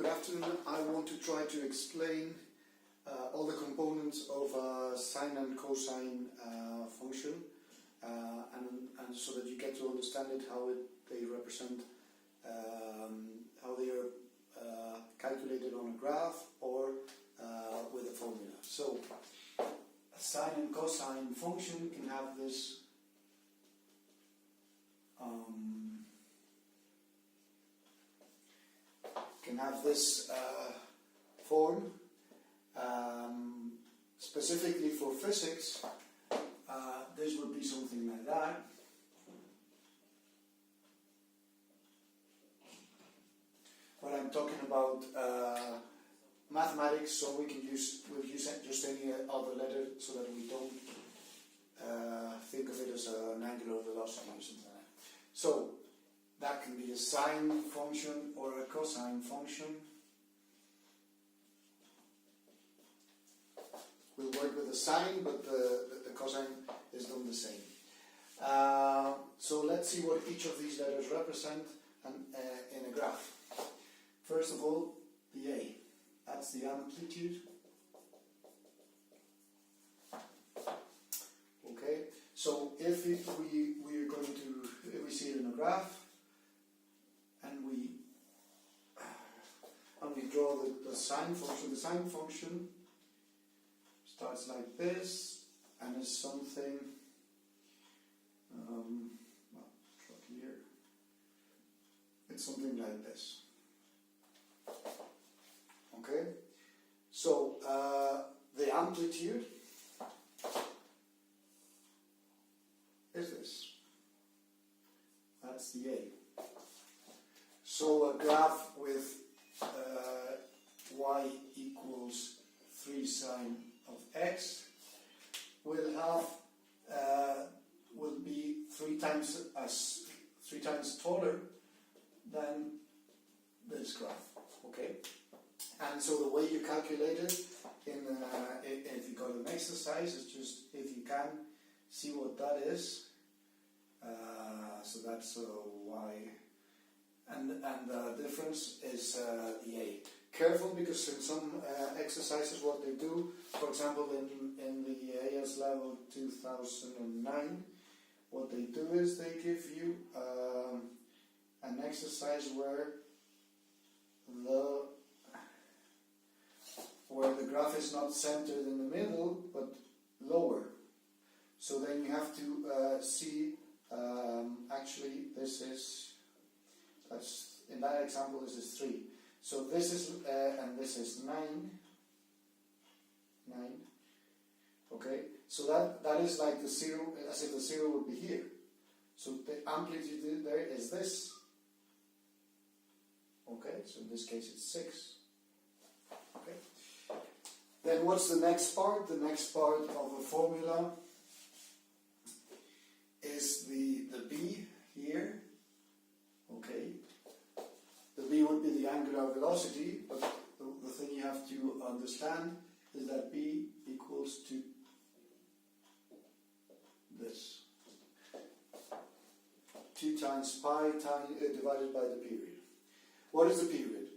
afternoon. I want to try to explain all the components of a sine and cosine function, and so that you get to understand it, how they represent, how they are calculated on a graph or with a formula. So, a sine and cosine function can have this form. Specifically for physics, this would be something like that. But I'm talking about mathematics, so we'll use just any other letter so that we don't think of it as an angular velocity or something like that. So that can be a sine function or a cosine function. We'll work with the sine, but the cosine is done the same. So let's see what each of these letters represent in a graph. First of all, the A. That's the amplitude. Okay. So if we see it in a graph, and we draw the sine function starts like this, and is something, here. It's something like this. Okay? So, the amplitude is this. That's the A. So, a graph with y equals 3 sine of x will be three times taller than this graph. Okay, and so the way you calculate it if you got an exercise is just, if you can see what that is. So that's y, and the difference is the A. Careful, because in some exercises what they do, for example in the AS level 2009, what they do is they give you an exercise where the graph is not centered in the middle but lower. So then you have to see, actually in that example this is 3. So this is, and this is 9. Okay, so that is like the 0, as if the 0 would be here. So the amplitude there is this. Okay, so in this case it's 6. Okay. Then what's the next part? The next part of a formula is the B here. Okay. The B would be the angular velocity, but the thing you have to understand is that B equals to this. 2 times pi divided by the period. What is the period?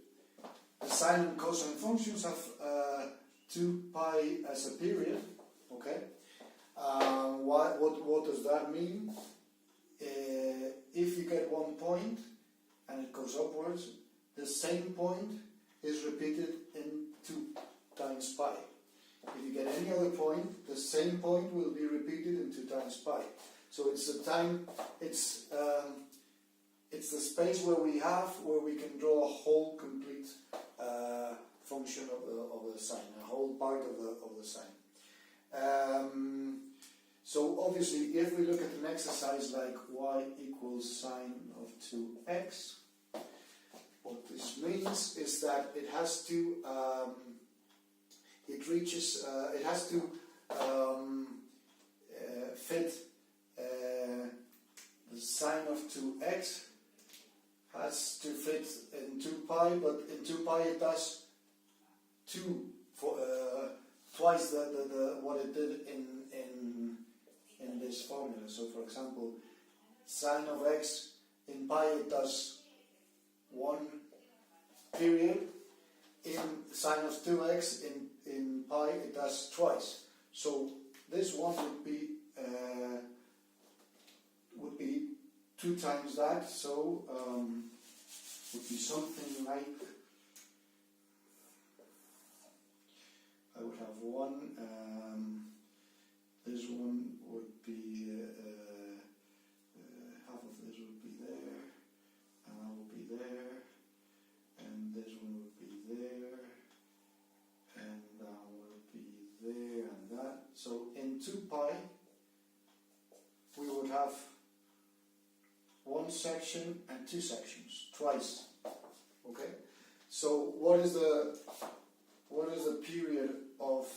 The sine and cosine functions have 2 pi as a period. Okay. What does that mean? If you get one point and it goes upwards, the same point is repeated in 2 times pi. If you get any other point, the same point will be repeated in 2 times pi. So it's the time, it's the space where we can draw a whole complete function of the sine, a whole part of the sine. So obviously, if we look at an exercise like y equals sine of 2x, what this means is that it has to, fit the sine of 2x has to fit in 2 pi, but in 2 pi it does twice what it did in this formula. So for example, sine of x in pi it does 1 period, in sine of 2x in pi it does twice. So this one would be 2 times that, so would be something like, I would have 1, this one would be, half of this would be there, and that would be there, and this one would be there, and that would be there, and that. So in 2 pi, we would have 1 section and 2 sections, twice. Okay? So what is the period of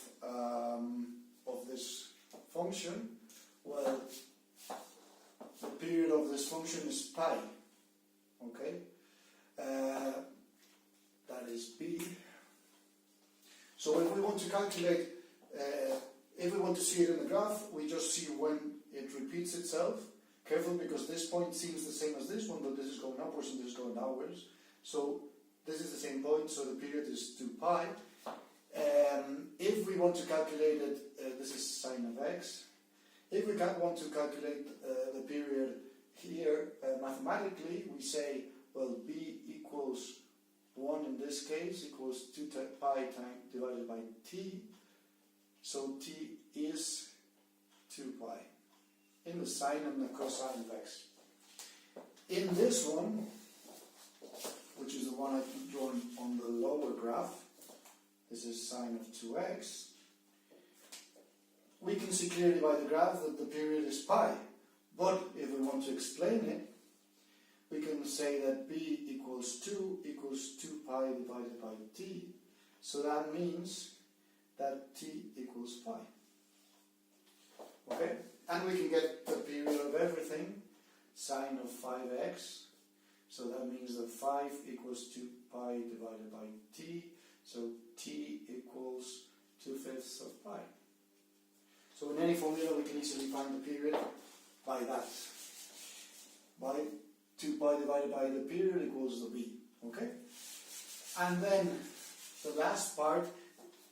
this function? Well, the period of this function is pi. Okay? That is b. So if we want to calculate, if we want to see it in the graph, we just see when it repeats itself. Careful, because this point seems the same as this one, but this is going upwards and this is going downwards. So this is the same point, so the period is 2 pi. If we want to calculate it, this is sine of x. If we want to calculate the period here mathematically, we say, well, b equals 1 in this case, equals 2 pi divided by t. So t is 2 pi. In the sine and the cosine of x. In this one, which is the one I've drawn on the lower graph, this is sine of 2x, we can see clearly by the graph that the period is pi. But if we want to explain it, we can say that b equals 2 pi divided by t. So that means that t equals pi. Okay? And we can get the period of everything, sine of 5x. So that means that 5 equals 2 pi divided by t. So t equals 2/5 of pi. So in any formula we can easily find the period by that. By 2 pi divided by the period equals the b. Okay? And then the last part,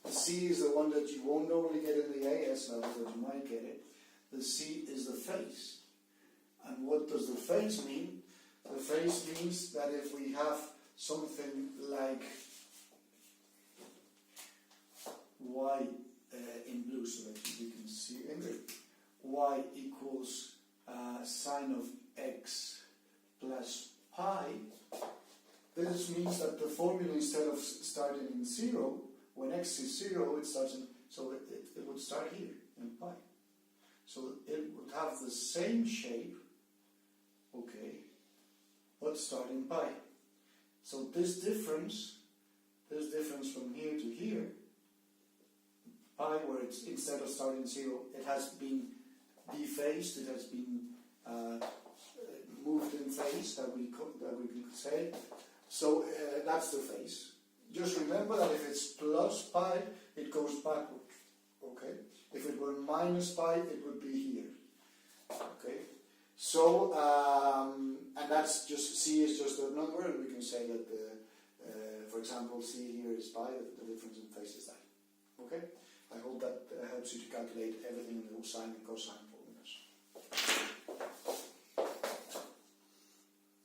the c is the one that you won't normally get in the AS level, but you might get it. The c is the phase. And what does the phase mean? The phase means that if we have something like y in blue, so that you can see in green, y equals sine of x plus pi, this means that the formula, instead of starting in 0, when x is 0, it starts in, so it would start here in pi. So it would have the same shape, okay, but start in pi. So this difference from here to here, pi, where it's, instead of starting 0, it has been dephased, it has been moved in phase, that we can say. So that's the phase. Just remember that if it's plus pi, it goes backward. Okay? If it were minus pi, it would be here. Okay? So, and that's just, c is just a number, and we can say that, for example, c here is pi, the difference in phase is that. Okay? I hope that helps you to calculate everything in the sine and cosine.